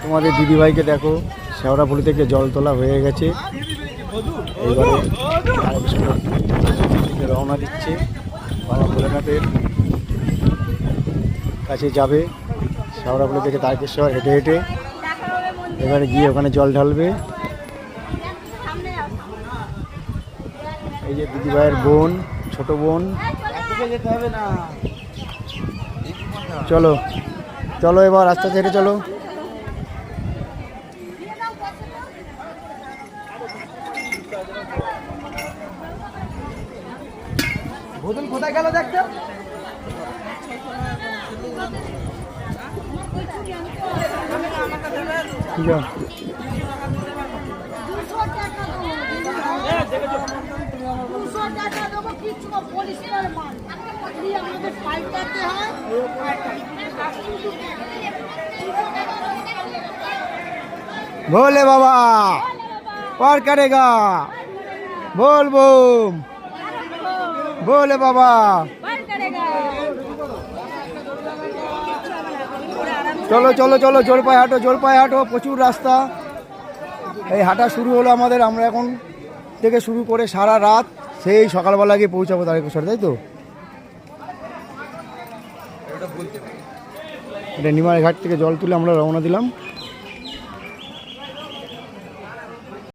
তোমাদের দিদিভাইকে দেখো, শেওড়াফুলি থেকে জল তোলা হয়ে গেছে। এইবারে রওনা দিচ্ছে, বাবা ভোলেনাথের কাছে যাবে। শেওড়াফুলি থেকে তারকেশ্বর হেঁটে হেঁটে এবারে গিয়ে ওখানে জল ঢালবে। এই যে দিদিভাইয়ের বোন, ছোট বোন। চলো চলো এবার রাস্তা হেঁটে চলো। বোতল কোথায় গেল দেখতে? भोले बाबा पार करेगा, बोल बूम भोले बाबा। চলো চলো চলো, জোর পায়ে হাঁটো, জোর পায়ে হাঁটো, প্রচুর রাস্তা। এই হাঁটা শুরু হলো আমাদের, আমরা এখন থেকে শুরু করে সারা রাত সেই সকালবেলা গিয়ে পৌঁছাবো তারকেশ্বর, তাই তো? এটা নিমাই ঘাট থেকে জল তুলে আমরা রওনা দিলাম।